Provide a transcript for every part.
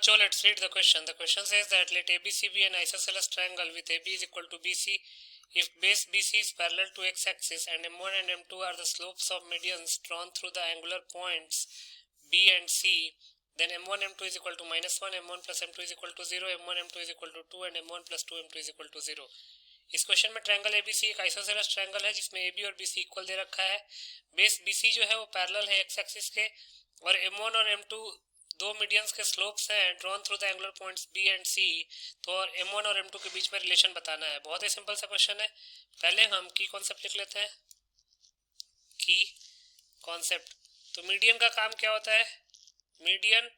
बच्चों, let's read the question. The question says that let ABC be an isosceles triangle with AB is equal to BC if base BC is parallel to x-axis and M1 and M2 are the slopes of medians drawn through the angular points B and C. Then M1 M2 is equal to -1, M1 plus M2 is equal to 0, M1 M2 is equal to 2 and M1 plus 2 M2 is equal to 0. इस question में triangle ABC एक isosceles triangle है जिसमें AB और BC equal दे रखा है. Base BC जो है वो पैरेलल है एक्स एक्सिस के और M1 और M2 दो मीडियंस के स्लोप्स हैं drawn through the angular points B and C. तो और M1 और M2 के बीच में रिलेशन बताना है. बहुत ही सिंपल सा क्वेश्चन है. पहले हम की कॉन्सेप्ट लिख लेते हैं. की कॉन्सेप्ट. तो मीडियन का काम क्या होता है? Median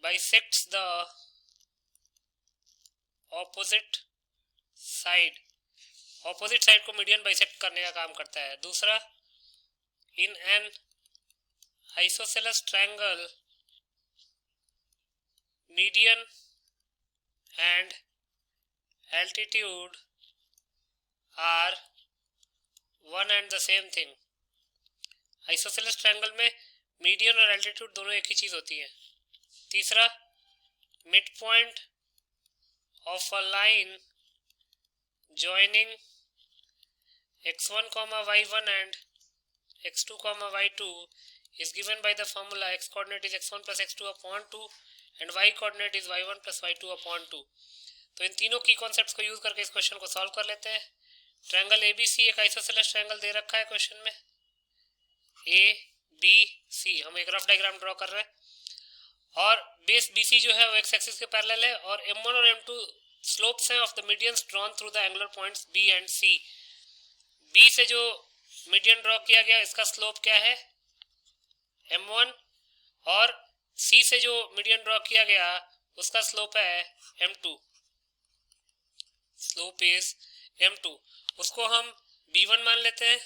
bisects the opposite side. Opposite side को मीडियन बाइसेक्ट करने का काम करता है. दूसरा, in an isosceles triangle median and altitude are one and the same thing. Isosceles triangle में मीडियन और एल्टीट्यूड दोनों एक ही चीज होती है. तीसरा, mid point of a line joining x1, y1 and x2, y2 is given by the formula x coordinate is x1 plus x2 upon 2 and y coordinate is y1 plus y2 upon 2. तो इन तीनों की concepts को use करके इस question को solve कर लेते हैं. ट्रायंगल एबीसी एक आइसोसेलेस ट्रायंगल दे रखा है क्वेश्चन में. ए बी सी हम एक रफ डायग्राम ड्रॉ कर रहे हैं और बेस बीसी जो है वो एक्स एक्सिस के पैरेलल है और M1 और M2 स्लोप्स हैं of the medians drawn through the angular points B and C. B से जो मीडियन ड्रॉ किया गया इसका स्लोप क्या है? M1 और C से जो मीडियन ड्रॉ किया गया उसका स्लोप है M2. Slope is M2. उसको हम B1 मान लेते हैं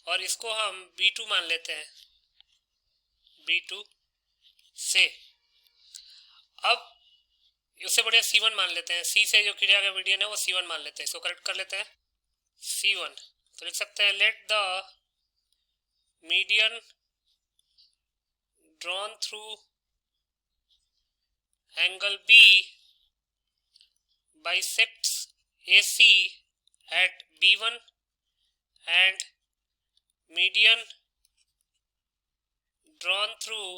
और इसको हम B2 मान लेते हैं. B2 से अब उससे बढ़िया C1 मान लेते हैं. C से जो किया गया मीडियन है वो C1 मान लेते हैं. इसको करेक्ट कर लेते हैं. C1 तो लिख सकते हैं let the median drawn through angle B bisects AC at B1 and median drawn through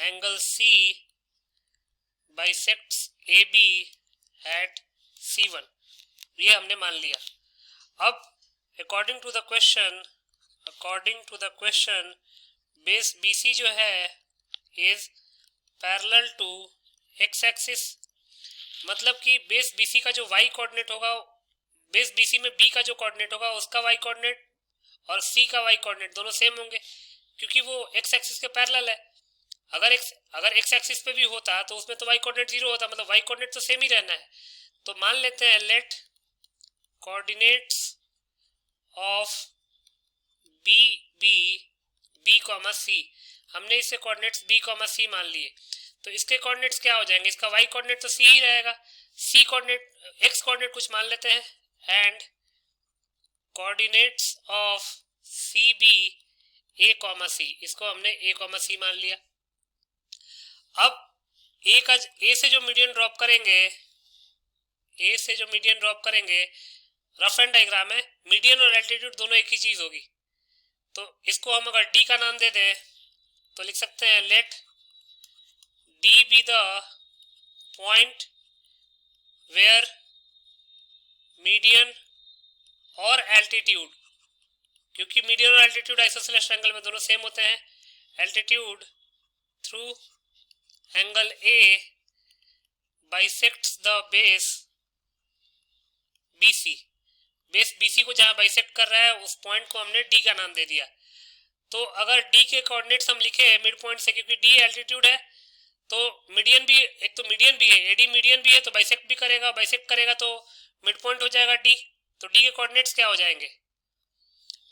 angle C bisects AB at C1. ये हमने मान लिया. अब according to the question base BC जो है is parallel to X axis. मतलब कि base BC का जो y कोऑर्डिनेट होगा, बेस BC में B का जो कोऑर्डिनेट होगा उसका y कोऑर्डिनेट और C का y कोऑर्डिनेट दोनों सेम होंगे क्योंकि वो एक्स एक्सिस के पैरेलल है. अगर एक्स एक्सिस पे भी होता तो उसमें तो y कोऑर्डिनेट 0 होता, मतलब y कोऑर्डिनेट तो सेम ही रहना है. तो मान लेते हैं let coordinates of B comma C. हमने इससे कोऑर्डिनेट्स B कॉमा C मान लिए. तो इसके कोऑर्डिनेट्स क्या हो जाएंगे? इसका y कोऑर्डिनेट तो C ही रहेगा. C कोऑर्डिनेट x कोऑर्डिनेट कुछ मान लेते हैं and coordinates of CB A comma C. इसको हमने A कॉमा C मान लिया. अब A से जो मीडियन ड्रॉप करेंगे रफ एंड डायग्राम है. मीडियन और एल्टीट्यूड दोनों एक ही चीज होगी. तो इसको हम अगर D का नाम दे दें तो लिख सकते हैं let D be the point where median और एल्टीट्यूड, क्योंकि मीडियन और एल्टीट्यूड आइसोसेलेस ट्रायंगल में दोनों सेम होते हैं. Altitude through angle A bisects the base BC. Base BC को जहां बाइसेक्ट कर रहा है उस पॉइंट को हमने D का नाम दे दिया. तो अगर D के कोऑर्डिनेट्स हम लिखे मिड पॉइंट से, क्योंकि D एल्टीट्यूड है तो मीडियन भी, एक तो मीडियन भी है, AD मीडियन भी है तो बाइसेक्ट भी करेगा. बाइसेक्ट करेगा तो मिड पॉइंट हो जाएगा D. तो D के कोऑर्डिनेट्स क्या हो जाएंगे?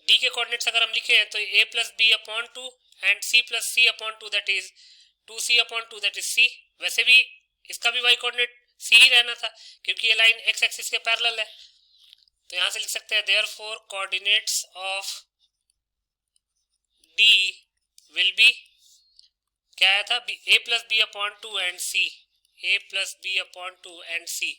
D के कोऑर्डिनेट्स अगर हम लिखे तो A plus B upon 2 and C plus C upon 2 that is 2C upon 2 that is C. वैसे भी इसका भी y कोऑर्डिनेट C ही रहना था क्योंकि ये लाइन x एक्सिस के पैरेलल है. तो यहां से लिख सकते हैं therefore coordinates of D will be क्या आया था, a plus B upon two and c, a plus B upon two and c.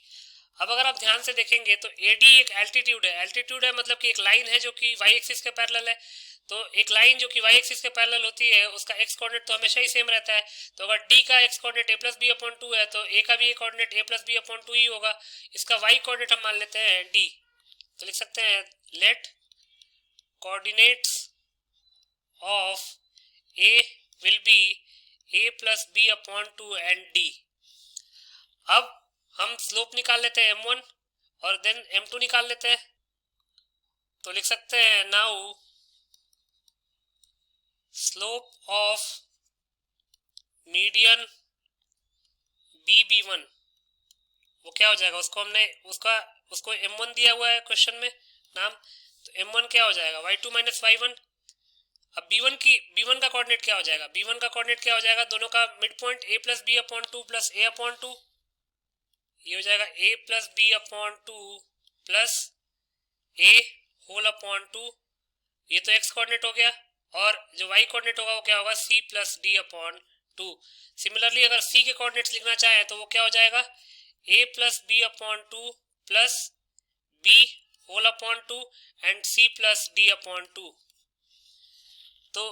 अब अगर आप ध्यान से देखेंगे तो AD एक एल्टीट्यूड है, एल्टीट्यूड है मतलब कि एक लाइन है जो कि y एक्सिस के पैरेलल है। तो एक लाइन जो कि y एक्सिस के पैरेलल होती है उसका x कोऑर्डिनेट तो हमेशा ही सेम रहता है। तो अगर d का x coordinate a plus B upon two है तो a का भी coordinate a plus B upon two ही होगा। इसका y कोऑर्डिनेट हम मान लेते हैं d, तो लिख सकते हैं let coordinates of a will be a plus B upon two and d। अब हम स्लोप निकाल लेते हैं m1 और देन m2 निकाल लेते हैं, तो लिख सकते हैं now slope of median BB1 वो क्या हो जाएगा, उसको m1 दिया हुआ है क्वेश्चन में नाम, तो m1 क्या हो जाएगा y2 माइनस y1। अब b1 का कोऑर्डिनेट क्या हो जाएगा, b1 का कोऑर्डिनेट क्या हो जाएगा, दोनों का mid point a plus B upon two plus a upon two, ये हो जाएगा a plus B upon two plus a whole upon two, ये तो x कोऑर्डिनेट हो गया, और जो y कोऑर्डिनेट होगा वो क्या होगा c plus D upon two. Similarly अगर c के कोऑर्डिनेट्स लिखना चाहें तो वो क्या हो जाएगा a plus B upon two plus b whole upon two and c plus D upon two. तो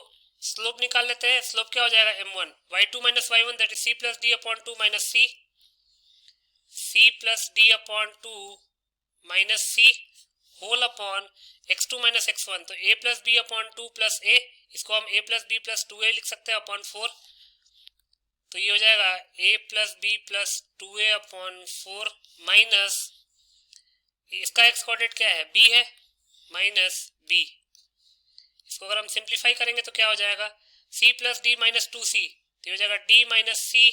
स्लोप निकाल लेते हैं, स्लोप क्या हो जाएगा m1 y2 minus y1 that is c plus D upon two minus c plus D upon two minus c whole upon x2 minus x1, तो a plus B upon two plus a, इसको हम a plus B plus two a लिख सकते हैं upon 4, तो ये हो जाएगा a plus B plus two A upon 4 minus इसका x कोऑर्डिनेट क्या है b है माइनस b। इसको अगर हम सिंप्लीफाई करेंगे तो क्या हो जाएगा c plus d minus two c, तो हो जाएगा d minus C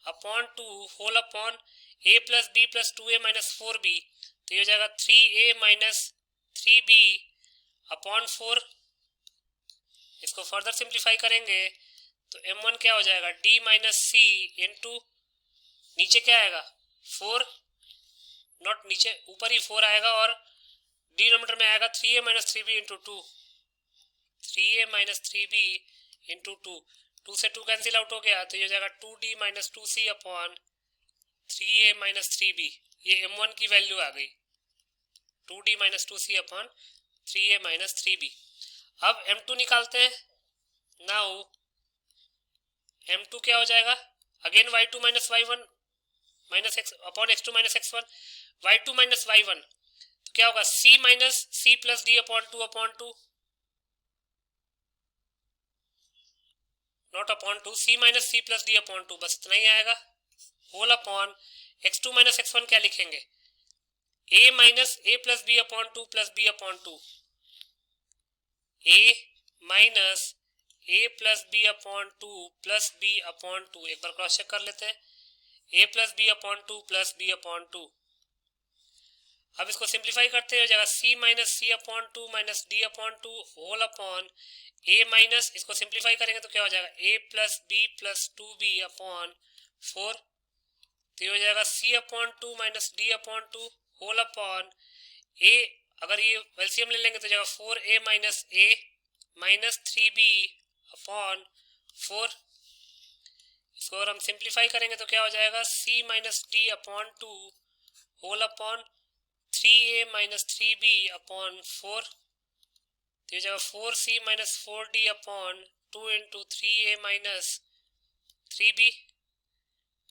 upon two whole upon a plus B plus two a minus 4b, तो ये हो जाएगा 3a माइनस 3b अपॉन 4। इसको फर्दर सिंप्लीफाई करेंगे तो m1 क्या हो जाएगा d माइनस सी इंटू नीचे क्या आएगा 4, नॉट नीचे ऊपर ही 4 आएगा, और डिनोमिनेटर में आएगा 3a minus 3b into two, 3a minus 3b into two, 2 से 2 कैंसिल आउट हो गया, तो ये हो जाएगा 2d minus 2c upon 3a minus 3b, ये m1 की वैल्यू आ गई 2d minus 2c upon 3a minus 3b। अब m2 निकालते हैं, नाउ m2 क्या हो जाएगा again y2 minus y1 minus x upon x2 minus x1, y2 minus y1, तो क्या होगा c minus c plus D upon to not upon two, c minus c plus D upon to, बस इतना ही आएगा, whole upon x2 minus x1 क्या लिखेंगे a minus a plus B upon two plus B upon two, a minus a plus B upon two plus B upon two, एक बार cross check कर लेते हैं a plus B upon two plus B upon two. अब इसको simplify करते हैं, हो जाएगा c minus C upon two minus D upon two whole upon a minus, इसको सिंप्लीफाई करेंगे तो क्या हो जाएगा a plus B plus two B upon 4, तो ये हो जाएगा c upon two minus D upon two whole upon a, अगर ये एलसीएम ले लेंगे तो जाएगा 4a minus a minus 3b upon 4। इसको अगर हम सिंप्लीफाई करेंगे तो क्या हो जाएगा c minus D upon two whole upon 3a minus 3b upon 4, तो ये जाएगा 4c minus 4d upon 2 into 3a minus 3b,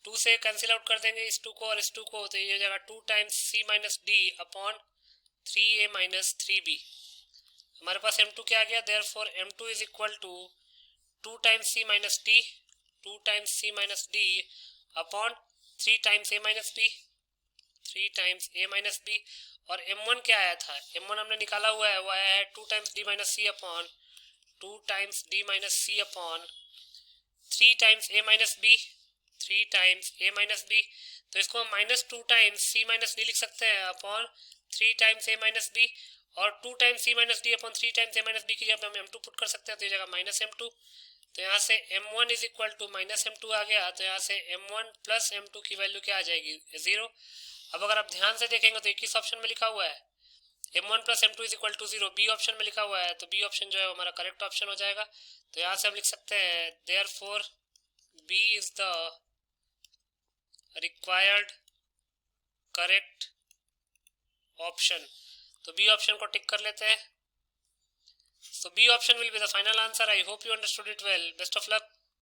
2 से कैंसिल आउट कर देंगे इस 2 को और इस 2 को, तो ये हो जाएगा 2 times c minus d upon 3a minus 3b। हमारे पास m2 क्या आ गया, therefore m2 is equal to 2 times c minus d, 2 times c minus d upon 3 times a minus b, 3 times a minus b, और m1 क्या आया था, m1 हमने निकाला हुआ है, वो आया है 2 times d minus c upon 2 times d minus c upon 3 times a minus b, 3 times a minus b, तो इसको हम minus 2 times c minus d लिख सकते हैं upon 3 times a minus b, और 2 times c minus d upon 3 times a minus b की जगह हम m2 पुट कर सकते हैं, तो ये जगह माइनस m2, तो यहाँ से m1 is equal to minus m2 आ गया, तो यहाँ से m1 प्लस m2 की वैल्यू क्या आ जाएगी 0। अब अगर आप ध्यान से देखेंगे तो 21 ऑप्शन में लिखा हुआ है m1 plus m2 is equal to 0, B option में लिखा हुआ है, तो बी ऑप्शन जो है हमारा करेक्ट ऑप्शन हो जाएगा। तो यहाँ से हम लिख सकते हैं therefore B is the required correct option. तो B ऑप्शन को टिक कर लेते हैं. So B option will be the final answer. I hope you understood it well. Best of luck.